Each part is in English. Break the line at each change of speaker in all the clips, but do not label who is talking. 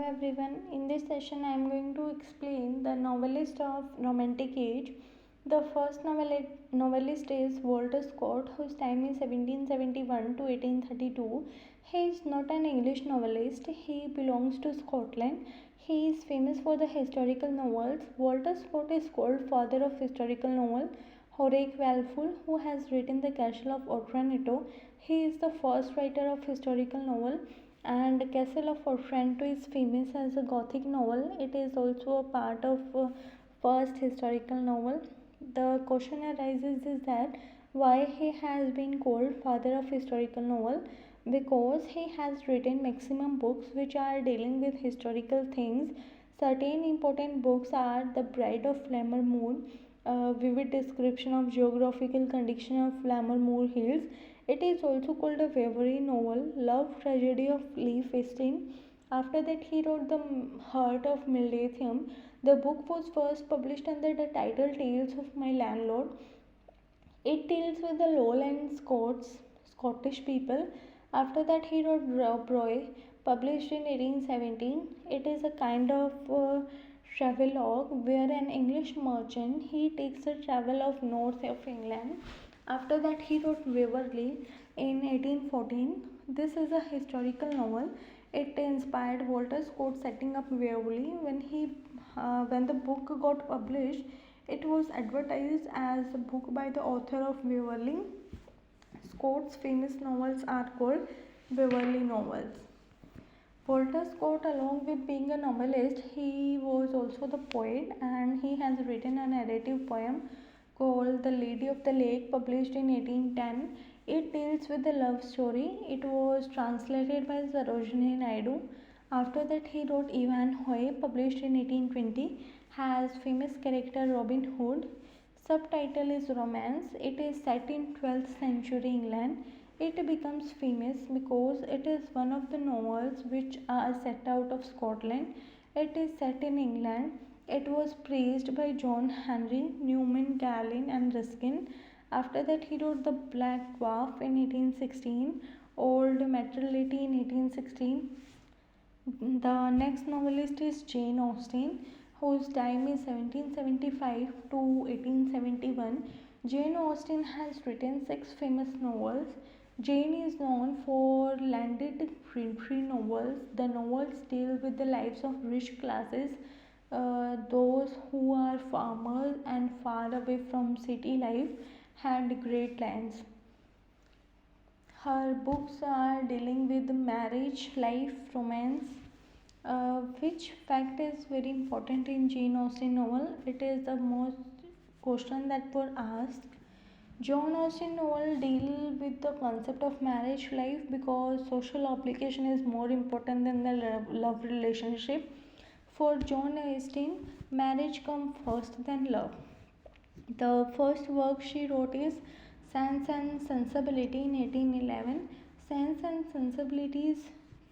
everyone. In this session, I am going to explain the novelist of Romantic Age. The first novelist is Walter Scott, whose time is 1771 to 1832. He is not an English novelist. He belongs to Scotland. He is famous for the historical novels. Walter Scott is called father of historical novel. Horace Walpole, who has written The Castle of Otranto, he is the first writer of historical novel. And Castle of Otranto is famous as a Gothic novel. It is also a part of first historical novel. The question arises is that why he has been called father of historical novel, because he has written maximum books which are dealing with historical things. Certain important books are The Bride of Lammermoor, a vivid description of geographical condition of Lammermoor Hills. It is also called a Waverley novel, Love Tragedy of Leaf Esteem. After that, he wrote The Heart of Mildathium. The book was first published under the title Tales of My Landlord. It deals with the lowland Scottish people. After that, he wrote Rob Roy, published in 1817. It is a kind of travelogue where an English merchant he takes a travel of north of England. After that, he wrote Waverley in 1814. This is a historical novel. It inspired Walter Scott setting up Waverley. When the book got published, it was advertised as a book by the author of Waverley. Scott's famous novels are called Waverley novels. Walter Scott, along with being a novelist, he was also the poet, and he has written a narrative poem called The Lady of the Lake, published in 1810. It deals with the love story. It was translated by Sarojini Naidu. After that, he wrote Ivanhoe, published in 1820, has famous character Robin Hood. Subtitle is Romance. It is set in 12th century England. It becomes famous because it is one of the novels which are set out of Scotland. It is set in England. It was praised by John Henry, Newman, Galen, and Ruskin. After that, he wrote The Black Dwarf in 1816, Old Maternity in 1816. The next novelist is Jane Austen, whose time is 1775 to 1871. Jane Austen has written 6 famous novels. Jane is known for landed gentry novels. The novels deal with the lives of rich classes, those who are farmers and far away from city life, had great lands. Her books are dealing with marriage, life, romance. Which fact is very important in Jane Austen novel? It is the most question that were asked. Jane Austen novel deal with the concept of marriage life because social obligation is more important than the love relationship. For Jane Austen, marriage comes first than love. The first work she wrote is Sense and Sensibility in 1811. Sense and Sensibility's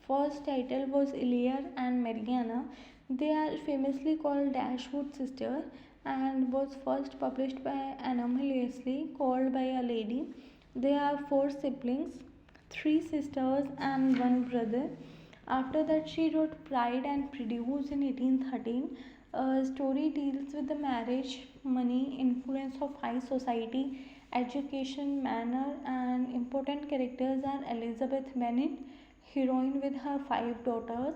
first title was Iliad and Mariana. They are famously called Dashwood sisters and was first published by Anomaliously Called by a Lady. They are 4 siblings, 3 sisters and 1 brother. After that, she wrote Pride and Prejudice in 1813. A story deals with the marriage, money, influence of high society, education, manner, and important characters are Elizabeth Bennet, heroine with her 5 daughters.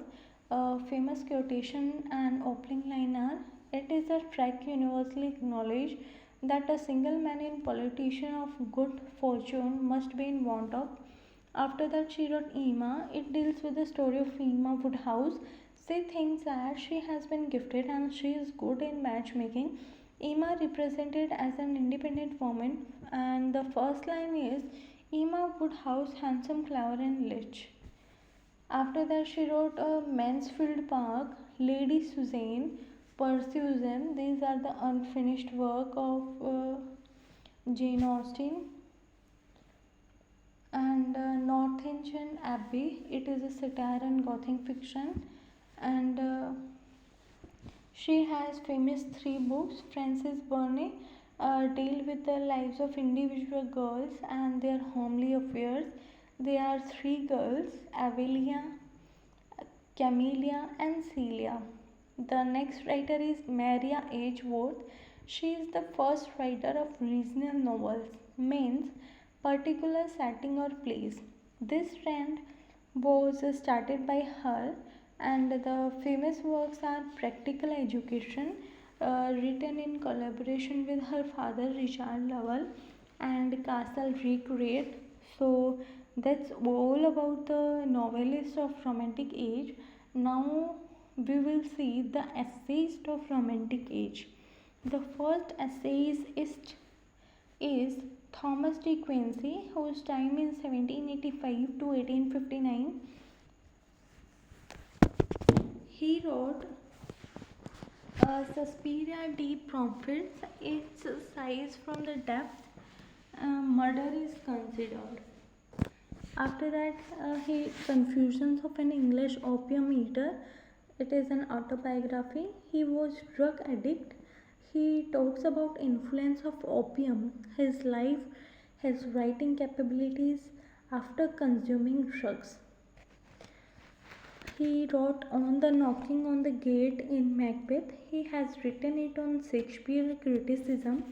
A famous quotation and opening line are, "It is a fact universally acknowledged that a single man in politician of good fortune must be in want of." After that, she wrote Emma. It deals with the story of Emma Woodhouse. She thinks that she has been gifted and she is good in matchmaking. Emma represented as an independent woman, and the first line is Emma Woodhouse, handsome, clever, and rich. After that, she wrote Mansfield Park, Lady Susan, Pursues Him. These are the unfinished work of Jane Austen. And Northanger Abbey, it is a satire and Gothic fiction. And she has famous 3 books. Frances Burney deal with the lives of individual girls and their homely affairs. There are 3 girls, Avelia, Camellia and Celia. The next writer is Maria H. Worth. She is the first writer of regional novels, means particular setting or place. This trend was started by her, and the famous works are Practical Education, written in collaboration with her father Richard Lowell, and Castle Recreate. So that's all about the novelist of Romantic Age. Now we will see the essayist of Romantic Age. The first essayist is Thomas de Quincey, whose time is 1785 to 1859. He wrote Suspiria de Profits. Its size from the depth. Murder is considered. After that, he Confusions of an English Opium Eater. It is an autobiography. He was drug addict. He talks about influence of opium, his life, his writing capabilities after consuming drugs. He wrote on the knocking on the gate in Macbeth. He has written it on Shakespeare criticism.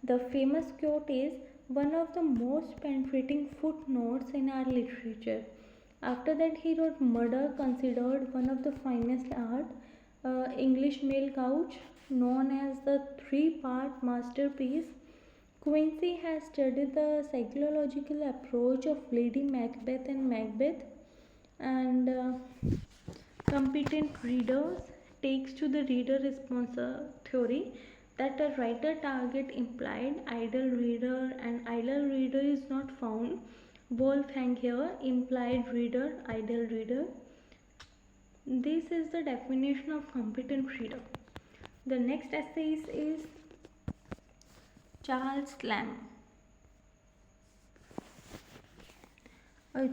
The famous quote is one of the most penetrating footnotes in our literature. After that, he wrote Murder, considered one of the finest art. English Male Couch, known as the three-part masterpiece. Quincey has studied the psychological approach of Lady Macbeth and Macbeth, and Competent Readers takes to the reader response theory that a writer target implied idle reader, and idle reader is not found. Wolfgang here, implied reader, idle reader. This is the definition of competent reader. The next essay is Charles Lamb.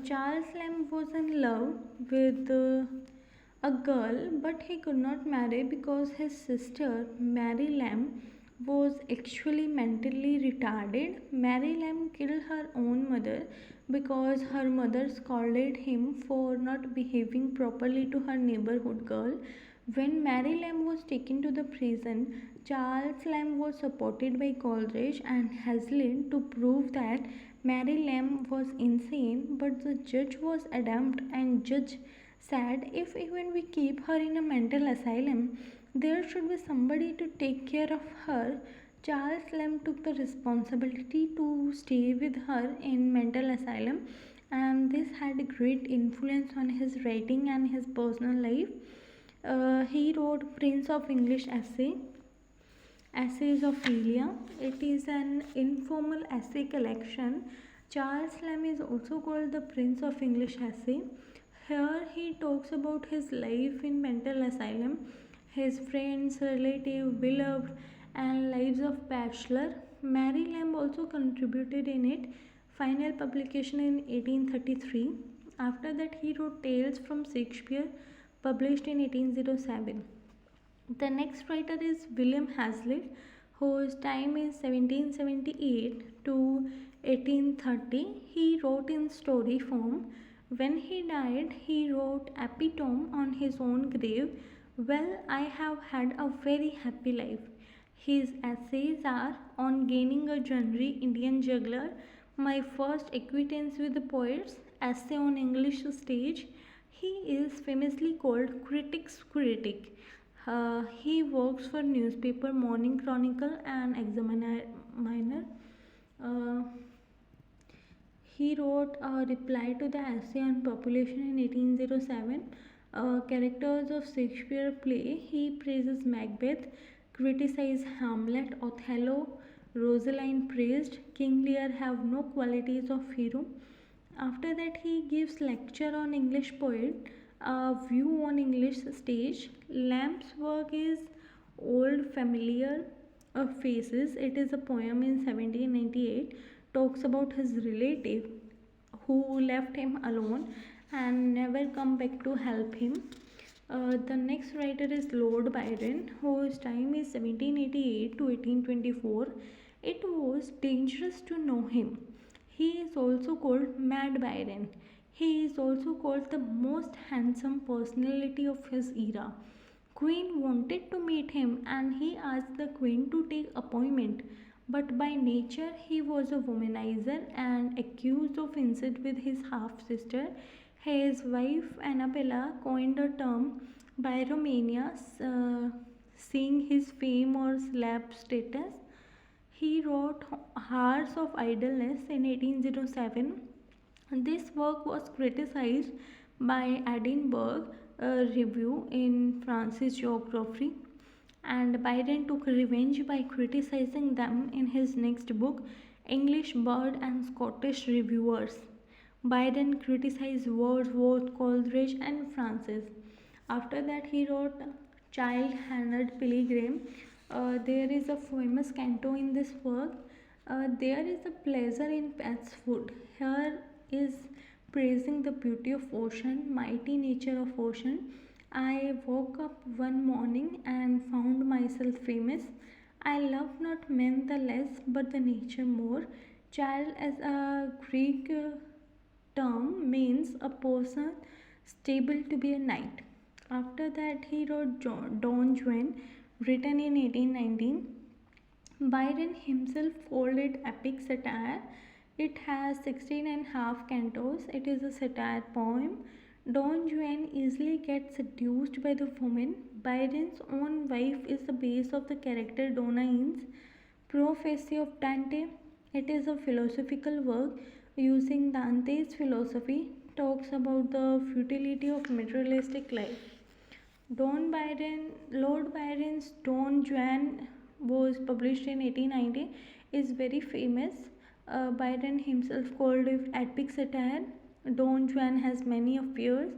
Charles Lamb was in love with a girl, but he could not marry because his sister, Mary Lamb, was actually mentally retarded. Mary Lamb killed her own mother because her mother scolded him for not behaving properly to her neighborhood girl. When Mary Lamb was taken to the prison, Charles Lamb was supported by Coleridge and Hazlitt to prove that Mary Lamb was insane, but the judge was adamant, and judge said if even we keep her in a mental asylum, there should be somebody to take care of her. Charles Lamb took the responsibility to stay with her in mental asylum, and this had a great influence on his writing and his personal life. He wrote Prince of English Essay, Essays of Elia. It is an informal essay collection. Charles Lamb is also called the Prince of English Essay. Here he talks about his life in mental asylum, his friends, relative, beloved, and lives of bachelor. Mary Lamb also contributed in it. Final publication in 1833. After that, he wrote Tales from Shakespeare, published in 1807. The next writer is William Hazlitt, whose time is 1778 to 1830. He wrote in story form. When he died, he wrote epitome on his own grave, well, I have had a very happy life. His essays are On Gaining a Genre, Indian Juggler, My First Acquaintance with the Poets, Essay on English Stage. He is famously called Critic's Critic. He works for newspaper Morning Chronicle and Examiner. Uh, he wrote a reply to the essay on population in 1807. Characters of Shakespeare play. He praises Macbeth, criticizes Hamlet, Othello, Rosaline praised. King Lear have no qualities of hero. After that, he gives lecture on English poet, a view on English stage. Lamb's work is Old Familiar Faces. It is a poem in 1798. Talks about his relative who left him alone and never come back to help him. The next writer is Lord Byron, whose time is 1788 to 1824. It was dangerous to know him. He is also called Mad Byron. He is also called the most handsome personality of his era. Queen wanted to meet him and he asked the queen to take appointment. But by nature he was a womanizer and accused of incest with his half sister. His wife Annabella coined a term Byromania, seeing his fame or slab status. He wrote Hours of Idleness in 1807. This work was criticized by Edinburgh Review in Francis Geography, and Byron took revenge by criticizing them in his next book, English Bird and Scottish Reviewers. Byron criticized Wordsworth, Coleridge, and Francis. After that, he wrote Childe Harold Pilgrim. There is a famous canto in this work. There is a pleasure in pet's food. Here is praising the beauty of ocean, mighty nature of ocean. I woke up one morning and found myself famous. I love not men the less, but the nature more. Child, as a Greek term, means a person stable to be a knight. After that, he wrote Don Juan, written in 1819. Byron himself called it epic satire. It has 16 and a half cantos. It is a satire poem. Don Juan easily gets seduced by the woman. Byron's own wife is the base of the character Donaine's Prophecy of Dante. It is a philosophical work using Dante's philosophy, talks about the futility of materialistic life. Lord Byron's Don Juan was published in 1890, is very famous. Byron himself called it epic satire. Don Juan has many appears.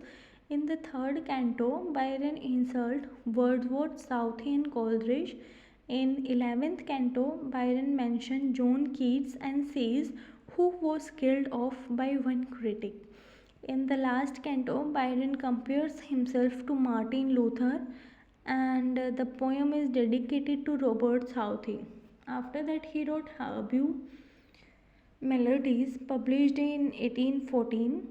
In the third canto, Byron insults Wordsworth, Southey, and Coleridge. In 11th canto, Byron mentions John Keats and says who was killed off by one critic. In the last canto, Byron compares himself to Martin Luther, and the poem is dedicated to Robert Southey. After that, he wrote Hervey Melodies, published in 1814,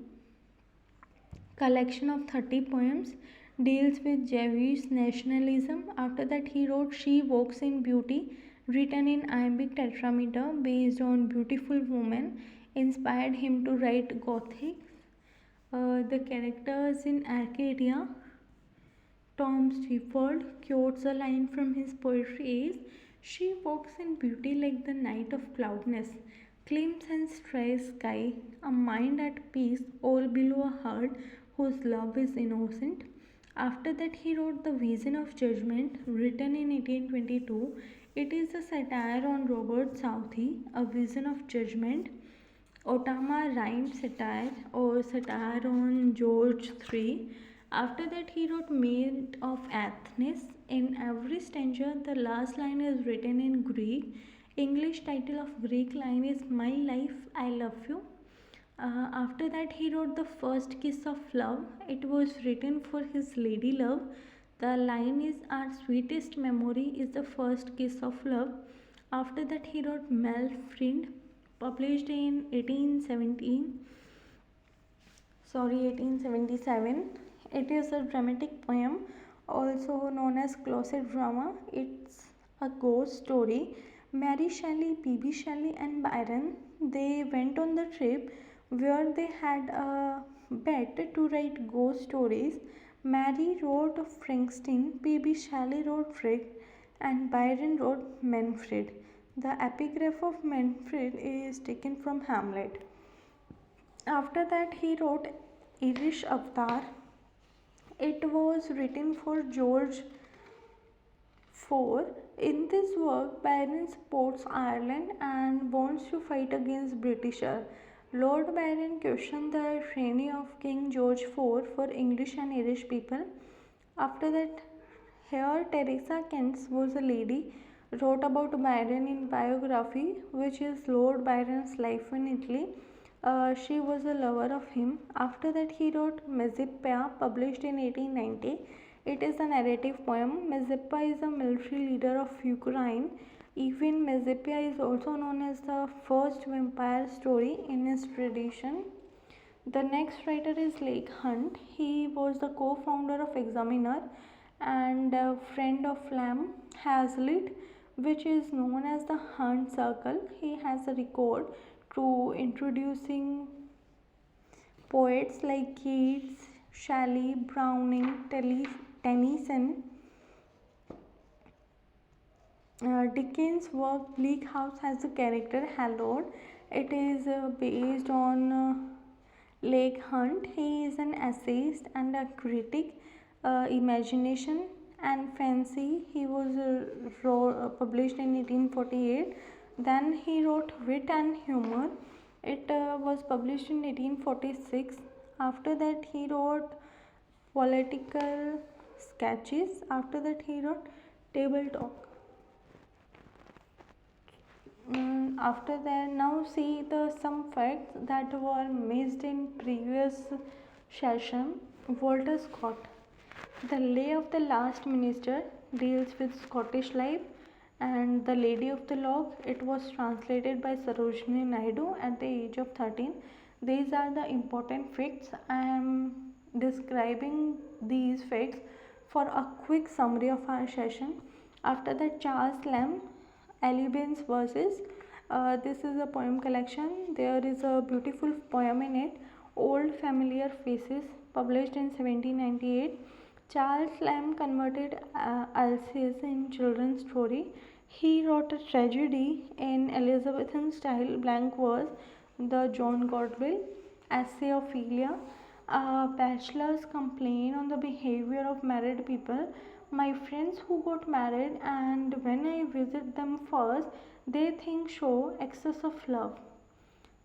collection of 30 poems, deals with Jewish nationalism. After that, he wrote She Walks in Beauty, written in iambic tetrameter, based on Beautiful Woman, inspired him to write Gothic. The characters in Arcadia, Tom Stepford quotes a line from his poetry is, She walks in beauty like the night of cloudless, gleams and strays sky, a mind at peace, all below a heart whose love is innocent. After that, he wrote The Vision of Judgment, written in 1822. It is a satire on Robert Southey, A Vision of Judgment. Otama rhymed satire or satire on George III. After that, he wrote Maid of Athens. In every stanza, the last line is written in Greek. English title of Greek line is My Life, I Love You. After that, he wrote The First Kiss of Love. It was written for his lady love. The line is Our sweetest memory is the first kiss of love. After that, he wrote Malfrid, published in 1877. It is a dramatic poem, also known as closet drama. It's a ghost story. Mary Shelley, B.B. Shelley, and Byron, they went on the trip where they had a bet to write ghost stories. Mary wrote Frankenstein, B.B. Shelley wrote Frick, and Byron wrote Manfred. The epigraph of Manfred is taken from Hamlet. After that, he wrote Irish Avatar. It was written for George IV. In this work, Byron supports Ireland and wants to fight against Britisher. Lord Byron questioned the tyranny of King George IV for English and Irish people. After that, here Teresa Kent was a lady, wrote about Byron in biography, which is Lord Byron's life in Italy. She was a lover of him. After that, he wrote Mazeppa, published in 1890. It is a narrative poem. Mazeppa is a military leader of Ukraine. Even Mazeppa is also known as the first vampire story in his tradition. The next writer is Lake Hunt. He was the co-founder of Examiner and a friend of Lamb Hazlitt, which is known as the Hunt Circle. He has a record to introducing poets like Keats, Shelley, Browning, Tennyson. Dickens' work Bleak House has a character Hallowed. It is based on Lake Hunt. He is an essayist and a critic. Imagination and Fancy. He was published in 1848. Then he wrote Wit and Humor. It was published in 1846. After that, he wrote Political Sketches. After that, he wrote Table Talk. After that, now see the some facts that were missed in previous session. Walter Scott, The Lay of the Last Minister, deals with Scottish life, and The Lady of the Log, it was translated by Sarojini Naidu at the age of 13. These are the important facts. I am describing these facts for a quick summary of our session. After that, Charles Lamb, Alibin's Verses. This is a poem collection. There is a beautiful poem in it, Old Familiar Faces, published in 1798. Charles Lamb converted Alsace in children's story. He wrote a tragedy in Elizabethan style, blank verse, the John Godwell essay Ophelia. Bachelors complain on the behavior of married people. My friends who got married, and when I visit them first, they think show excess of love.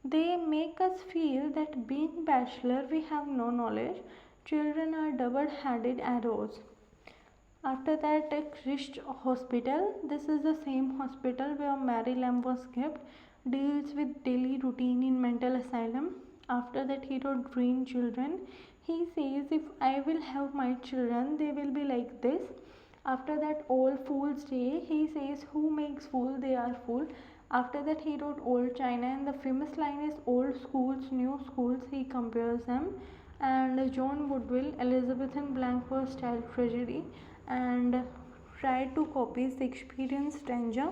They make us feel that being bachelor we have no knowledge. Children are double-headed arrows. After that, Christ Hospital. This is the same hospital where Mary Lamb was kept. Deals with daily routine in mental asylum. After that, he wrote Green Children. He says, if I will have my children, they will be like this. After that, All Fools Day. He says, who makes fool, they are fool. After that, he wrote Old China, and the famous line is old schools, new schools. He compares them. And John Woodville, Elizabethan blank verse style tragedy, and tried to copy Shakespearean stanza.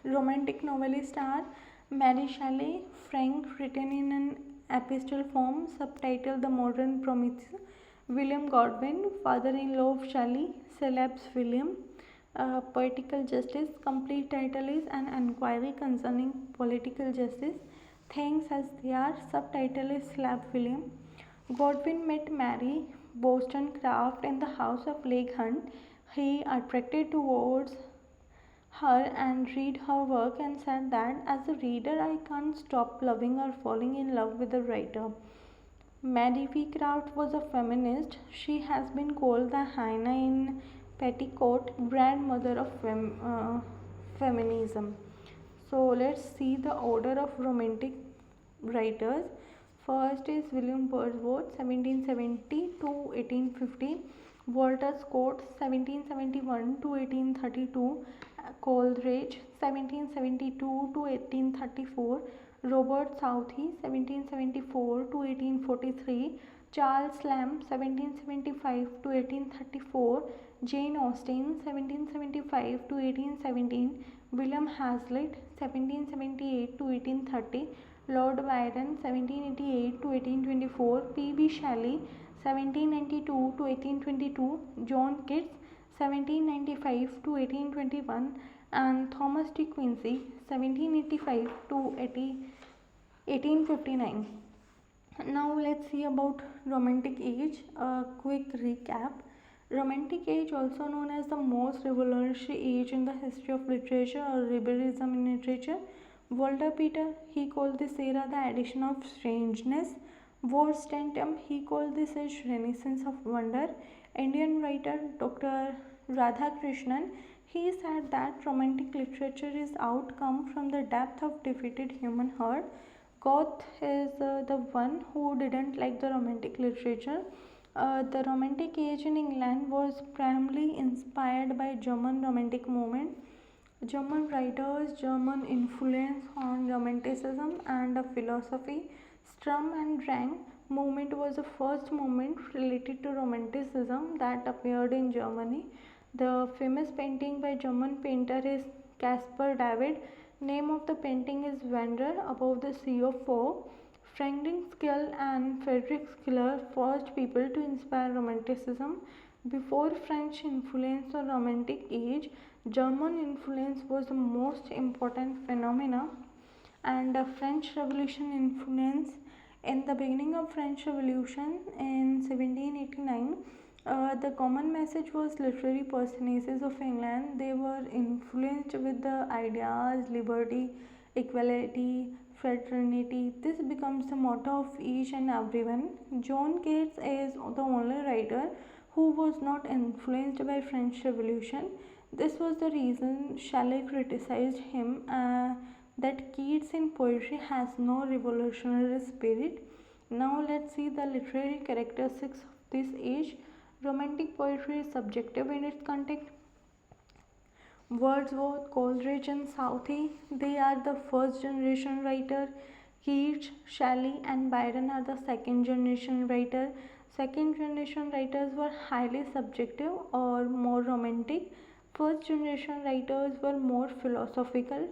Romantic novelist are Mary Shelley, Frank, written in an epistle form, subtitled The Modern Prometheus. William Godwin, father-in-law of Shelley, celebs William. Poetical Justice, complete title is An Enquiry Concerning Political Justice. Things as They Are, subtitle is Slab William. Godwin met Mary Wollstonecraft in the house of Lake Hunt. He attracted towards her and read her work and said that as a reader I can't stop loving or falling in love with the writer. Mary V. Craft was a feminist. She has been called the hyena in petticoat, grandmother of feminism. So let's see the order of romantic writers. First is William Wordsworth, 1770 to 1850. Walter Scott, 1771 to 1832. Coleridge, 1772 to 1834. Robert Southey, 1774 to 1843. Charles Lamb, 1775 to 1834. Jane Austen, 1775 to 1817. William Hazlitt, 1778 to 1830. Lord Byron, 1788 to 1824. P.B. Shelley, 1792 to 1822. John Keats, 1795 to 1821. And Thomas De Quincey, 1785 to 1859. Now let's see about Romantic Age. A quick recap. Romantic Age, also known as the most revolutionary age in the history of literature or liberalism in literature. Walter Peter, he called this era the addition of strangeness. War Stanton, he called this age renaissance of wonder. Indian writer Dr. Radhakrishnan, he said that romantic literature is outcome from the depth of defeated human heart. Goethe is the one who didn't like the romantic literature. The Romantic Age in England was primarily inspired by German Romantic movement. German writers, German influence on Romanticism and philosophy. Sturm and Drang movement was the first movement related to Romanticism that appeared in Germany. The famous painting by German painter is Caspar David. Name of the painting is Wanderer Above the Sea of Foam. Friedrich Schlegel and Friedrich Schiller first people to inspire Romanticism. Before French influence or Romantic Age, German influence was the most important phenomena, and the French Revolution influence. In the beginning of French Revolution in 1789, the common message was literary personages of England. They were influenced with the ideas liberty, equality, fraternity. This becomes the motto of each and everyone. John Keats is the only writer who was not influenced by French Revolution. This was the reason Shelley criticized him that Keats in poetry has no revolutionary spirit. Now let's see the literary characteristics of this age. Romantic poetry is subjective in its context. Wordsworth, Coleridge, and Southey, they are the first generation writer. Keats, Shelley, and Byron are the second generation writer. Second generation writers were highly subjective or more romantic. First generation writers were more philosophical.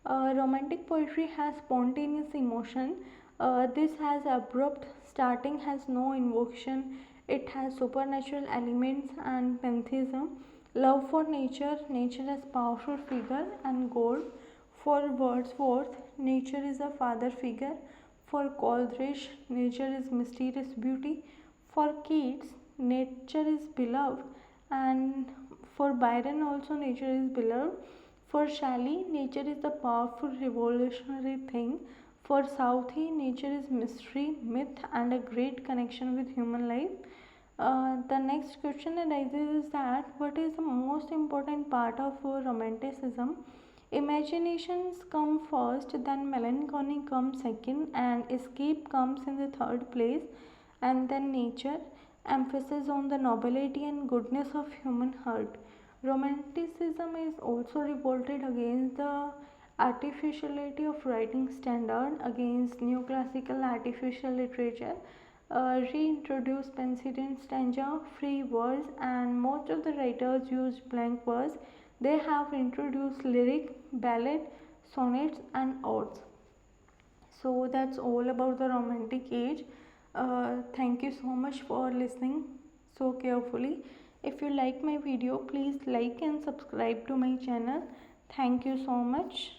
Romantic poetry has spontaneous emotion. This has abrupt starting, has no invocation. It has supernatural elements and pantheism. Love for nature, nature as powerful figure and goal. For Wordsworth, nature is a father figure. For Coleridge, nature is mysterious beauty. For Keats, nature is beloved, and for Byron also nature is beloved. For Shelley, nature is the powerful revolutionary thing. For Southey, nature is mystery, myth, and a great connection with human life. The next question arises is that what is the most important part of romanticism? Imaginations come first, then melancholy comes second, and escape comes in the third place, and then nature, emphasis on the nobility and goodness of human heart. Romanticism is also revolted against the artificiality of writing standard, against neoclassical artificial literature, reintroduced penciled stanza, free verse, and most of the writers used blank verse. They have introduced lyric, ballad, sonnets, and odes. So that's all about the Romantic Age. Thank you so much for listening so carefully. If you like my video, please like and subscribe to my channel. Thank you so much.